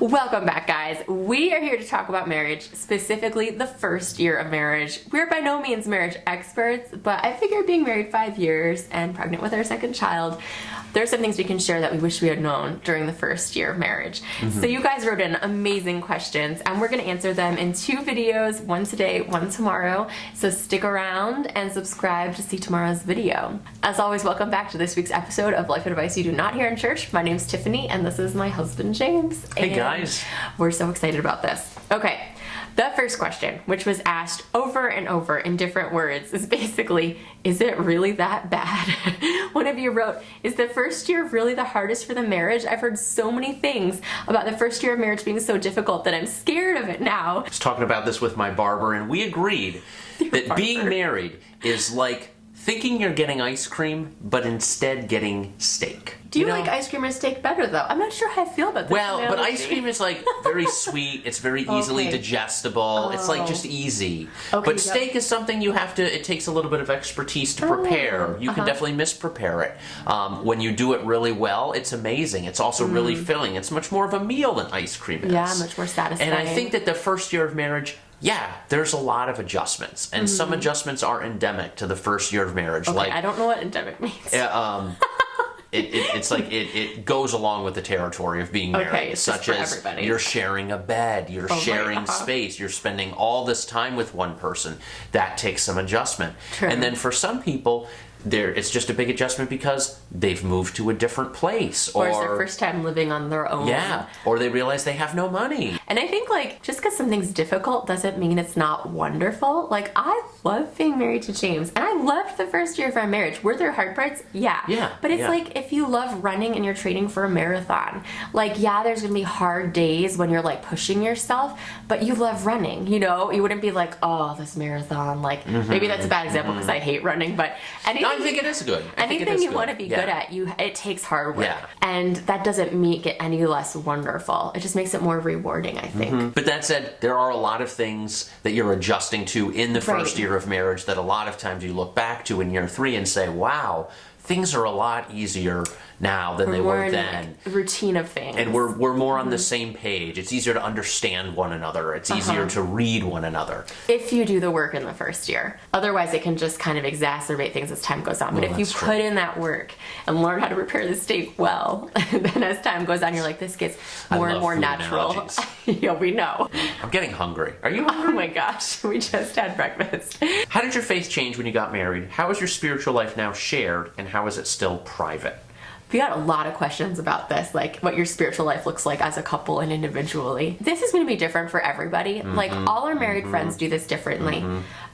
Welcome back, guys. We are here to talk about marriage, specifically the first year of marriage. We're by no means marriage experts, but I figured being married 5 years and pregnant with our second child, there's some things we can share that we wish we had known during the first year of marriage. So you guys wrote in amazing questions, and we're going to answer them in 2 videos, one today, one tomorrow. So stick around and subscribe to see tomorrow's video. As always, welcome back to this week's episode of Life Advice You Do Not Hear in Church. My name's Tiffany, and this is my husband, James. Hey, guys. We're so excited about this. Okay. The first question, which was asked over and over in different words, is basically, is it really that bad? One of you wrote, is the first year really the hardest for the marriage? I've heard so many things about the first year of marriage being so difficult that I'm scared of it now. I was talking about this with my barber, and we agreed that being married is like thinking you're getting ice cream, but instead getting steak. Do you like ice cream or steak better, though? I'm not sure how I feel about this. Well, but ice cream is like very sweet. It's very easily digestible. It's like just easy. But steak is something you have to, it takes a little bit of expertise to prepare. You can definitely misprepare it. When you do it really well, it's amazing. It's also really filling. It's much more of a meal than ice cream is. Yeah, much more satisfying. And I think that the first year of marriage, yeah, there's a lot of adjustments, and some adjustments are endemic to the first year of marriage. Okay, like I don't know what endemic means. It's like it goes along with the territory of being married, Okay, it's such just for as everybody. You're sharing a bed, you're sharing space, you're spending all this time with one person. That takes some adjustment. True. And then for some people, it's just a big adjustment because they've moved to a different place, or it's their first time living on their own. Yeah, or they realize they have no money. And I think, like, just because something's difficult doesn't mean it's not wonderful. Like, I love being married to James, and I loved the first year of our marriage. Were there hard parts? Yeah. But it's like, if you love running and you're training for a marathon, like, yeah, there's gonna be hard days when you're, like, pushing yourself, but you love running, you know? You wouldn't be like, oh, this marathon, like, maybe that's a bad example because I hate running, but anything. No, I think it is good. Anything you want to be good at, it takes hard work. Yeah. And that doesn't make it any less wonderful. It just makes it more rewarding, I think. But that said, there are a lot of things that you're adjusting to in the first year of marriage that a lot of times you look back to in year 3 and say, wow, things are a lot easier now than they were then. Like, routine of things. And we're more on the same page. It's easier to understand one another. It's easier to read one another. If you do the work in the first year. Otherwise, it can just kind of exacerbate things as time goes on. But if you put in that work and learn how to prepare the steak well, then as time goes on, you're like, this gets more and more natural. Yeah, we know. I'm getting hungry. Are you hungry? Oh my gosh, we just had breakfast. How did your faith change when you got married? How is your spiritual life now shared, and how is it still private? We got a lot of questions about this, like what your spiritual life looks like as a couple and individually. This is going to be different for everybody. Like, all our married friends do this differently.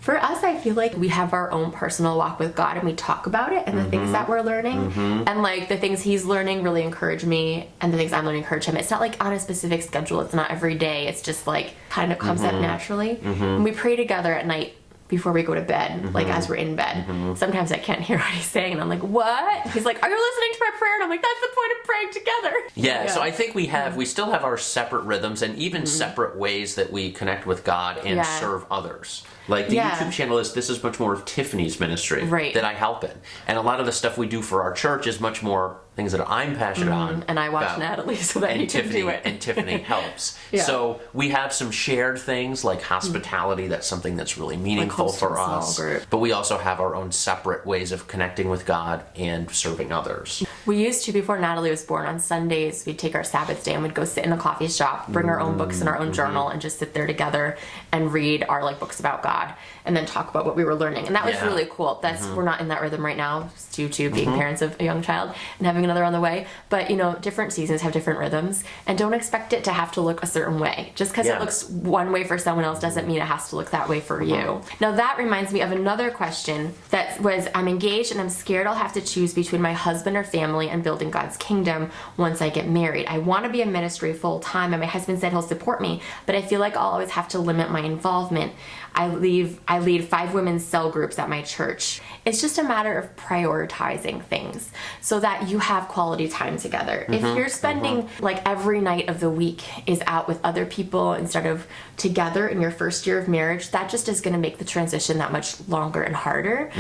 For us, I feel like we have our own personal walk with God, and we talk about it and the things that we're learning. And like the things he's learning really encourage me, and the things I'm learning encourage him. It's not like on a specific schedule. It's not every day. It's just like kind of comes up naturally. And we pray together at night before we go to bed, like as we're in bed. Sometimes I can't hear what he's saying, and I'm like, what? He's like, are you listening to my prayer? And I'm like, that's the point of praying together. Yeah, so I think we still have our separate rhythms and even separate ways that we connect with God and serve others. Like the YouTube channel this is much more of Tiffany's ministry that I help in. And a lot of the stuff we do for our church is much more things that I'm passionate on. And I watch Natalie so that you can do it. And Tiffany helps. So we have some shared things like hospitality. That's something that's really meaningful for us. But we also have our own separate ways of connecting with God and serving others. We used to, before Natalie was born, on Sundays, we'd take our Sabbath day and we'd go sit in a coffee shop, bring our own books and our own journal, and just sit there together and read our like books about God, and then talk about what we were learning. And that was really cool. That's we're not in that rhythm right now due to being parents of a young child and having another on the way. But you know, different seasons have different rhythms, and don't expect it to have to look a certain way. Just because it looks one way for someone else doesn't mean it has to look that way for you. Now that reminds me of another question that was, I'm engaged and I'm scared I'll have to choose between my husband or family and building God's kingdom once I get married. I want to be in ministry full time, and my husband said he'll support me, but I feel like I'll always have to limit my involvement. I lead 5 women's cell groups at my church. It's just a matter of prioritizing things so that you have quality time together. If you're spending like every night of the week is out with other people instead of together in your first year of marriage, that just is going to make the transition that much longer and harder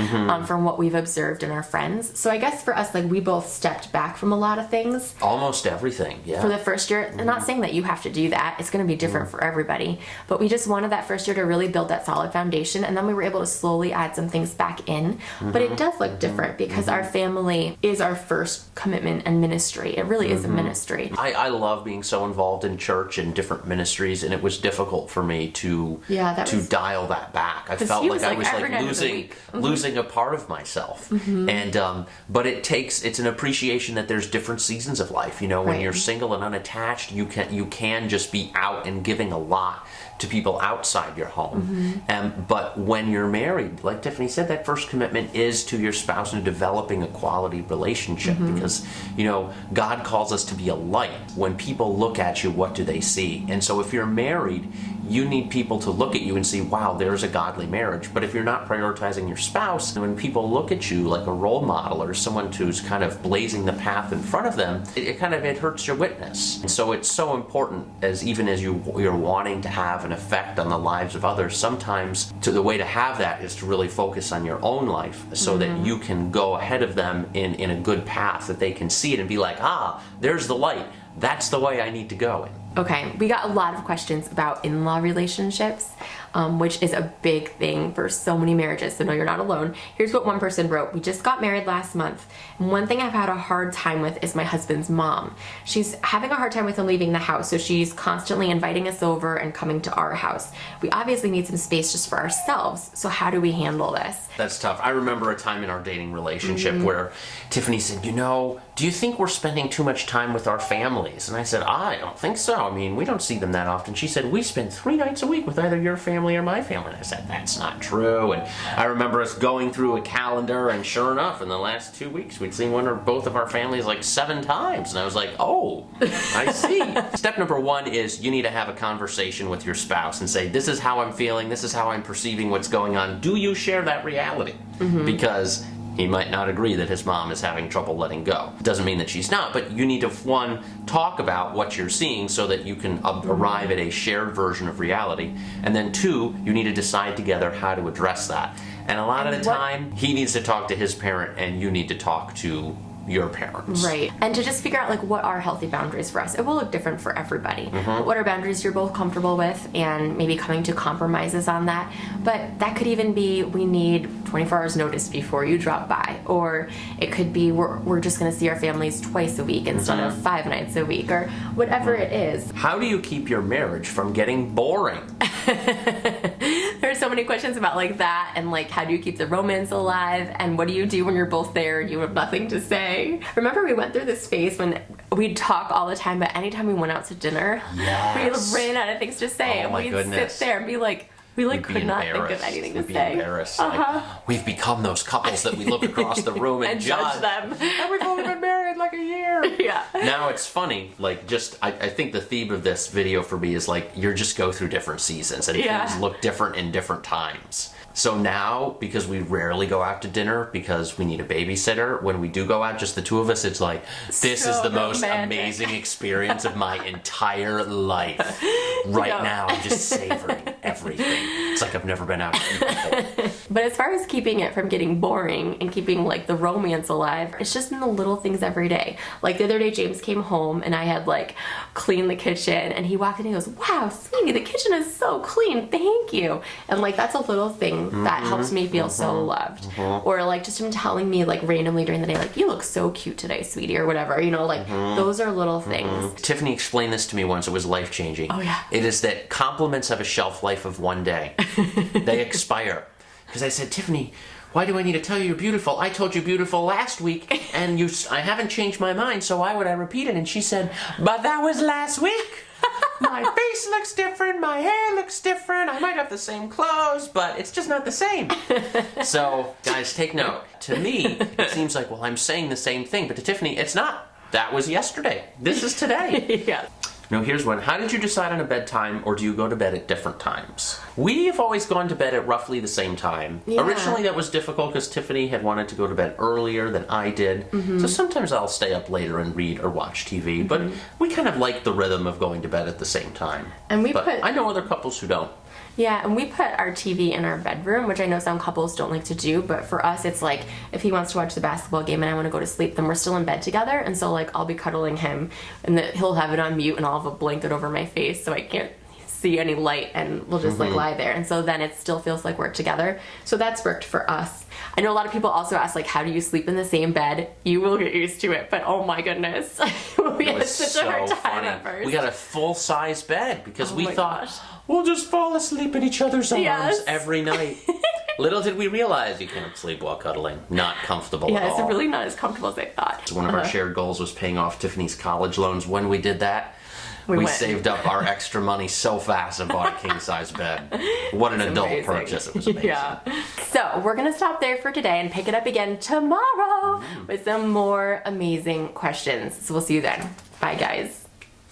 from what we've observed in our friends. So I guess for us, like, we both stepped back from a lot of things. Almost everything, yeah. For the first year. I'm not saying that you have to do that. It's going to be different for everybody. But we just wanted that first year to really build that solid foundation, and then we were able to slowly add some things back in. But it does look different because our family is our first commitment and ministry. It really is a ministry. I love being so involved in church and different ministries, and it was difficult for me to dial that back. I felt like I was like losing a part of myself. And but it's an appreciation that there's different seasons of life. You know, when you're single and unattached, you can just be out and giving a lot to people outside your home. But when you're married, like Tiffany said, that first commitment is to your spouse and developing a quality relationship, because, you know, God calls us to be a light. When people look at you, what do they see? And so if you're married, you need people to look at you and see, wow, there's a godly marriage. But if you're not prioritizing your spouse, when people look at you like a role model or someone who's kind of blazing the path in front of them, it hurts your witness. And so it's so important, even as you're wanting to have an effect on the lives of others, sometimes the way to have that is to really focus on your own life, so that you can go ahead of them in a good path, that they can see it and be like, there's the light. That's the way I need to go in. Okay, we got a lot of questions about in-law relationships, which is a big thing for so many marriages, so no, you're not alone. Here's what one person wrote. We just got married last month, and one thing I've had a hard time with is my husband's mom. She's having a hard time with him leaving the house, so she's constantly inviting us over and coming to our house. We obviously need some space just for ourselves, so how do we handle this? That's tough. I remember a time in our dating relationship where Tiffany said, you know, do you think we're spending too much time with our families? And I said, I don't think so. I mean, we don't see them that often. She said, we spend 3 nights a week with either your family or my family. And I said, that's not true. And I remember us going through a calendar, and sure enough, in the last 2 weeks, we'd seen one or both of our families like 7 times. And I was like, oh, I see. Step number 1 is you need to have a conversation with your spouse and say, this is how I'm feeling. This is how I'm perceiving what's going on. Do you share that reality? Because he might not agree that his mom is having trouble letting go. Doesn't mean that she's not, but you need to, 1, talk about what you're seeing so that you can arrive at a shared version of reality. And then 2, you need to decide together how to address that. And a lot of the time, he needs to talk to his parent and you need to talk to your parents. Right. And to just figure out, like, what are healthy boundaries for us. It will look different for everybody. What are boundaries you're both comfortable with, and maybe coming to compromises on that. But that could even be, we need 24 hours notice before you drop by. Or it could be, we're just going to see our families twice a week instead of 5 nights a week, or whatever it is. How do you keep your marriage from getting boring? There's so many questions about like that, and like, how do you keep the romance alive, and what do you do when you're both there and you have nothing to say? Remember, we went through this phase when we'd talk all the time, but anytime we went out to dinner, we ran out of things to say, and we'd sit there and be like, we like could not think of anything to say. We'd be embarrassed. Like, we've become those couples that we look across the room and judge them. And we've only been married like a year. Yeah. Now it's funny, like, I think the theme of this video for me is like, you just go through different seasons and things look different in different times. So now, because we rarely go out to dinner because we need a babysitter, when we do go out, just the two of us, it's like, this is the most amazing experience of my entire life. Right now, I'm just savoring everything. It's like I've never been out to eat before. But as far as keeping it from getting boring and keeping like the romance alive, it's just in the little things every day. Like the other day, James came home and I had like cleaned the kitchen, and he walked in and he goes, wow, sweetie, the kitchen is so clean, thank you. And like, that's a little thing that helps me feel so loved. Or like just him telling me like randomly during the day, like, you look so cute today, sweetie, or whatever, you know, like those are little things. Tiffany explained this to me once. It was life-changing. Oh yeah. It is that compliments have a shelf life of 1 day. They expire. Because I said, Tiffany, why do I need to tell you you're beautiful? I told you beautiful last week, and I haven't changed my mind, so why would I repeat it? And she said, but that was last week. My face looks different, my hair looks different, I might have the same clothes, but it's just not the same. So, guys, take note. To me, it seems like, well, I'm saying the same thing, but to Tiffany, it's not. That was yesterday. This is today. Yeah. Now here's one. How did you decide on a bedtime, or do you go to bed at different times? We have always gone to bed at roughly the same time. Yeah. Originally that was difficult because Tiffany had wanted to go to bed earlier than I did. So sometimes I'll stay up later and read or watch TV, but we kind of like the rhythm of going to bed at the same time. And I know other couples who don't. Yeah, and we put our TV in our bedroom, which I know some couples don't like to do, but for us it's like if he wants to watch the basketball game and I want to go to sleep, then we're still in bed together, and so like I'll be cuddling him and he'll have it on mute and I'll have a blanket over my face so I can't see any light, and we'll just like lie there, and so then it still feels like we're together. So that's worked for us. I know a lot of people also ask like, how do you sleep in the same bed? You will get used to it, but oh my goodness, we had such a hard time at first. We got a full-size bed because we thought, gosh, we'll just fall asleep in each other's arms every night. Little did we realize you can't sleep while cuddling. Not comfortable at all. Yeah, it's really not as comfortable as I thought. So one of our shared goals was paying off Tiffany's college loans. When we did that, we saved up our extra money so fast and bought a king-size bed. What an adult purchase. It was amazing. Yeah. So we're going to stop there for today and pick it up again tomorrow with some more amazing questions. So we'll see you then. Bye, guys.